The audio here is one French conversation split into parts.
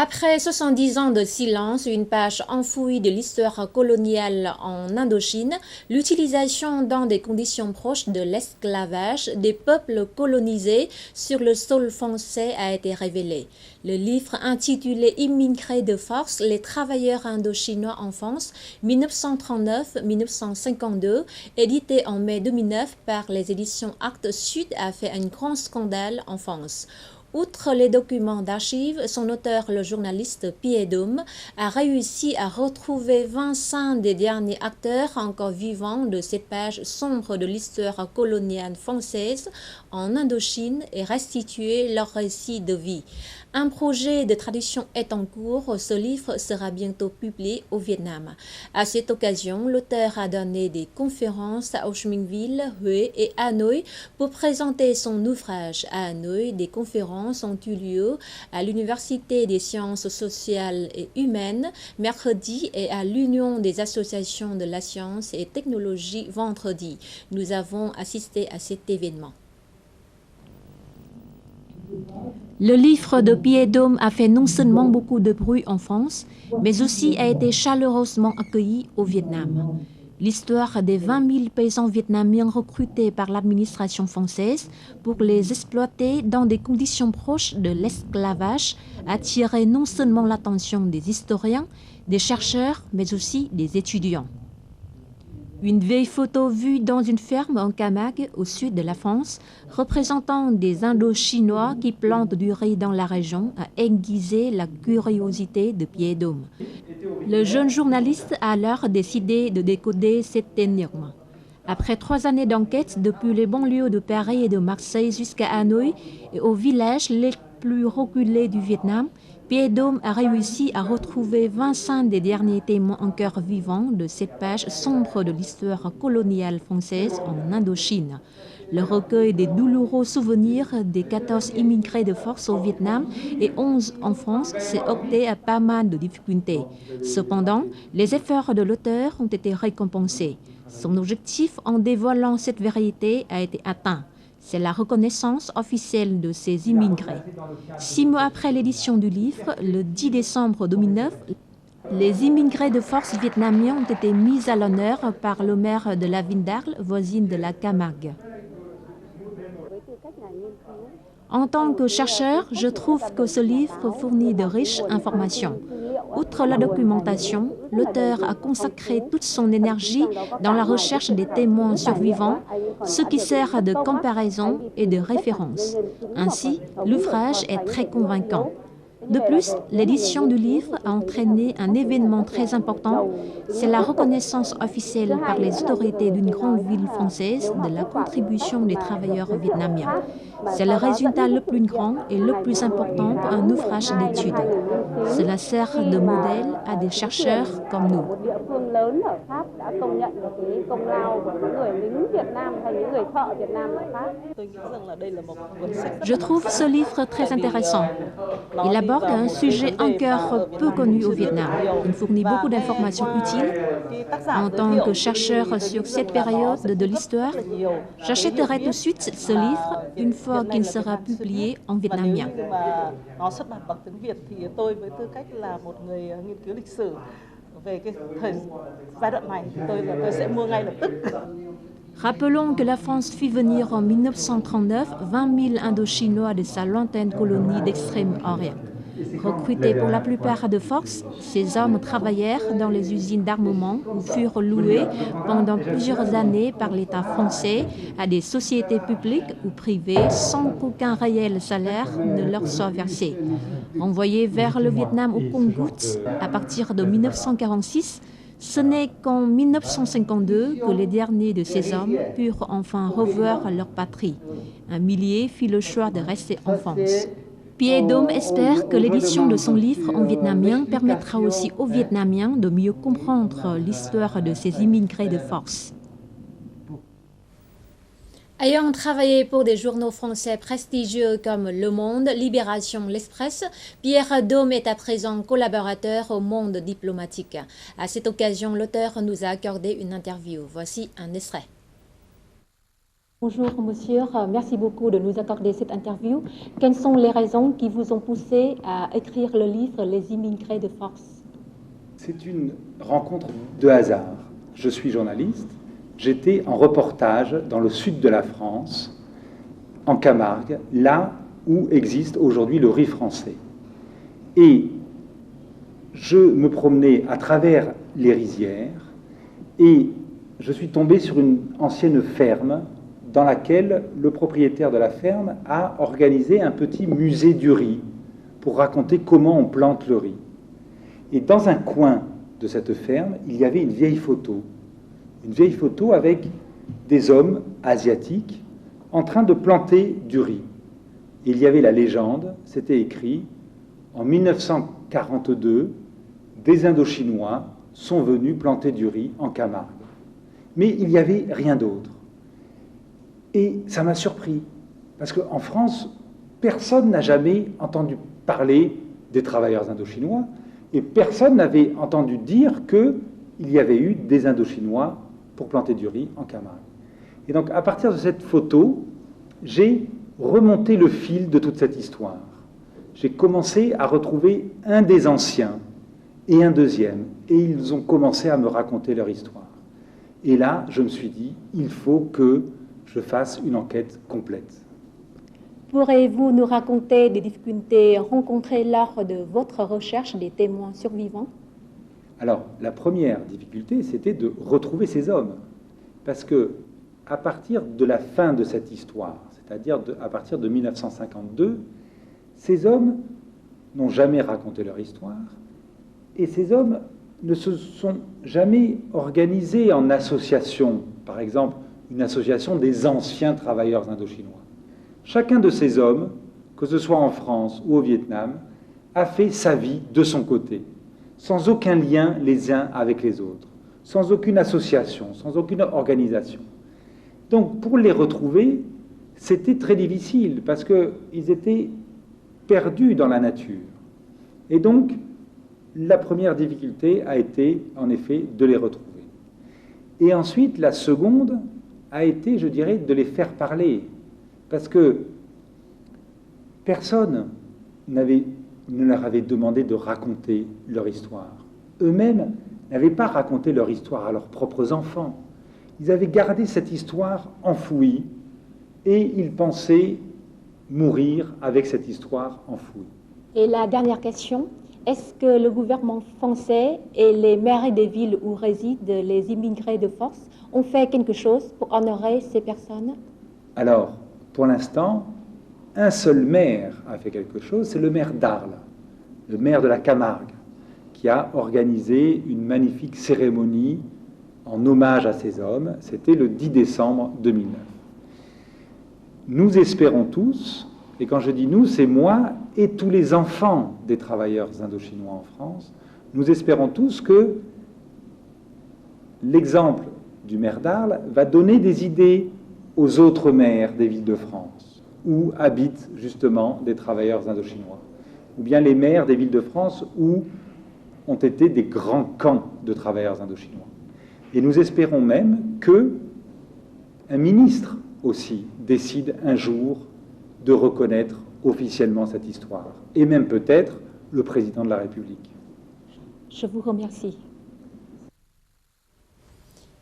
Après 70 ans de silence, une page enfouie de l'histoire coloniale en Indochine, l'utilisation dans des conditions proches de l'esclavage des peuples colonisés sur le sol français a été révélée. Le livre intitulé Immigrés de force, les travailleurs indochinois en France 1939-1952, édité en mai 2009 par les éditions Actes Sud, a fait un grand scandale en France. Outre les documents d'archives, son auteur, le journaliste Pierre Daume, a réussi à retrouver 25 des derniers acteurs encore vivants de ces pages sombres de l'histoire coloniale française en Indochine et restituer leur récit de vie. Un projet de traduction est en cours. Ce livre sera bientôt publié au Vietnam. À cette occasion, l'auteur a donné des conférences à Ho Chi Minh Ville, Huế et Hanoï pour présenter son ouvrage. À Hanoï, des conférences ont eu lieu à l'Université des sciences sociales et humaines mercredi et à l'Union des associations de la science et technologie vendredi. Nous avons assisté à cet événement. Le livre de Pierre Daume a fait non seulement beaucoup de bruit en France, mais aussi a été chaleureusement accueilli au Vietnam. L'histoire des 20 000 paysans vietnamiens recrutés par l'administration française pour les exploiter dans des conditions proches de l'esclavage a attiré non seulement l'attention des historiens, des chercheurs, mais aussi des étudiants. Une vieille photo vue dans une ferme en Camargue, au sud de la France, représentant des Indo-Chinois qui plantent du riz dans la région, a aiguisé la curiosité de Pierre Daume. Le jeune journaliste a alors décidé de décoder cette énigme. Après 3 années d'enquête, depuis les banlieues de Paris et de Marseille jusqu'à Hanoï et aux villages les plus reculés du Vietnam, Pierre Daume a réussi à retrouver 25 des derniers témoins encore vivants de cette page sombre de l'histoire coloniale française en Indochine. Le recueil des douloureux souvenirs des 14 immigrés de force au Vietnam et 11 en France s'est heurté à pas mal de difficultés. Cependant, les efforts de l'auteur ont été récompensés. Son objectif en dévoilant cette vérité a été atteint. C'est la reconnaissance officielle de ces immigrés. 6 mois après l'édition du livre, le 10 décembre 2009, les immigrés de force vietnamiens ont été mis à l'honneur par le maire de la ville d'Arles, voisine de la Camargue. En tant que chercheur, je trouve que ce livre fournit de riches informations. Outre la documentation, l'auteur a consacré toute son énergie dans la recherche des témoins survivants, ce qui sert de comparaison et de référence. Ainsi, l'ouvrage est très convaincant. De plus, l'édition du livre a entraîné un événement très important, c'est la reconnaissance officielle par les autorités d'une grande ville française de la contribution des travailleurs vietnamiens. C'est le résultat le plus grand et le plus important pour un ouvrage d'étude. Cela sert de modèle à des chercheurs comme nous. Je trouve ce livre très intéressant. Il aborde un sujet encore peu connu au Vietnam. Il fournit beaucoup d'informations utiles. En tant que chercheur sur cette période de l'histoire, j'achèterai tout de suite ce livre une fois qu'il sera publié en vietnamien. Rappelons que la France fit venir en 1939 20 000 Indochinois de sa lointaine colonie d'Extrême-Orient. Recrutés pour la plupart de force, ces hommes travaillèrent dans les usines d'armement ou furent loués pendant plusieurs années par l'État français à des sociétés publiques ou privées sans qu'aucun réel salaire ne leur soit versé. Envoyés vers le Vietnam au compte-gouttes à partir de 1946, ce n'est qu'en 1952 que les derniers de ces hommes purent enfin revoir leur patrie. Un millier fit le choix de rester en France. Pierre Daume espère que l'édition de son livre en vietnamien permettra aussi aux Vietnamiens de mieux comprendre l'histoire de ces immigrés de force. Ayant travaillé pour des journaux français prestigieux comme Le Monde, Libération, L'Express, Pierre Daume est à présent collaborateur au monde diplomatique. À cette occasion, l'auteur nous a accordé une interview. Voici un extrait. Bonjour monsieur, merci beaucoup de nous accorder cette interview. Quelles sont les raisons qui vous ont poussé à écrire le livre Les immigrés de force? C'est une rencontre de hasard. Je suis journaliste, j'étais en reportage dans le sud de la France, en Camargue, là où existe aujourd'hui le riz français. Et je me promenais à travers les rizières et je suis tombé sur une ancienne ferme dans laquelle le propriétaire de la ferme a organisé un petit musée du riz pour raconter comment on plante le riz. Et dans un coin de cette ferme, il y avait une vieille photo avec des hommes asiatiques en train de planter du riz. Et il y avait la légende, c'était écrit, en 1942, des Indochinois sont venus planter du riz en Camargue. Mais il n'y avait rien d'autre. Et ça m'a surpris, parce qu'en France, personne n'a jamais entendu parler des travailleurs indochinois, et personne n'avait entendu dire qu'il y avait eu des Indochinois pour planter du riz en Camargue. Et donc, à partir de cette photo, j'ai remonté le fil de toute cette histoire. J'ai commencé à retrouver un des anciens et un deuxième, et ils ont commencé à me raconter leur histoire. Et là, je me suis dit, il faut que je fasse une enquête complète. Pourriez-vous nous raconter des difficultés rencontrées lors de votre recherche des témoins survivants? Alors, la première difficulté, c'était de retrouver ces hommes. Parce que, à partir de la fin de cette histoire, c'est-à-dire à partir de 1952, ces hommes n'ont jamais raconté leur histoire, et ces hommes ne se sont jamais organisés en association, par exemple, une association des anciens travailleurs indochinois. Chacun de ces hommes, que ce soit en France ou au Vietnam, a fait sa vie de son côté, sans aucun lien les uns avec les autres, sans aucune association, sans aucune organisation. Donc, pour les retrouver, c'était très difficile, parce qu'ils étaient perdus dans la nature. Et donc, la première difficulté a été, en effet, de les retrouver. Et ensuite, la seconde a été, je dirais, de les faire parler. Parce que personne ne leur avait demandé de raconter leur histoire. Eux-mêmes n'avaient pas raconté leur histoire à leurs propres enfants. Ils avaient gardé cette histoire enfouie et ils pensaient mourir avec cette histoire enfouie. Et la dernière question, est-ce que le gouvernement français et les maires des villes où résident les immigrés de force ont fait quelque chose pour honorer ces personnes? Alors, pour l'instant, un seul maire a fait quelque chose, c'est le maire d'Arles, le maire de la Camargue, qui a organisé une magnifique cérémonie en hommage à ces hommes. C'était le 10 décembre 2009. Nous espérons tous, et quand je dis nous, c'est moi et tous les enfants des travailleurs indochinois en France, nous espérons tous que l'exemple du maire d'Arles va donner des idées aux autres maires des villes de France, où habitent justement des travailleurs indochinois, ou bien les maires des villes de France où ont été des grands camps de travailleurs indochinois. Et nous espérons même que un ministre aussi décide un jour de reconnaître officiellement cette histoire, et même peut-être le président de la République. Je vous remercie.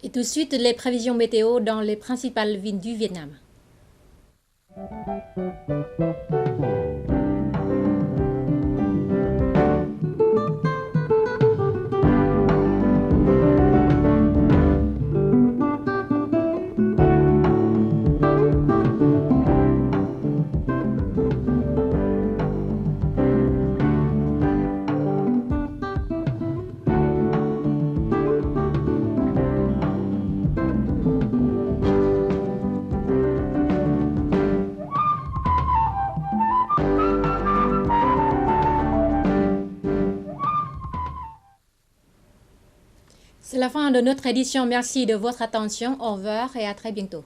Et tout de suite, les prévisions météo dans les principales villes du Vietnam. C'est la fin de notre édition. Merci de votre attention. Au revoir et à très bientôt.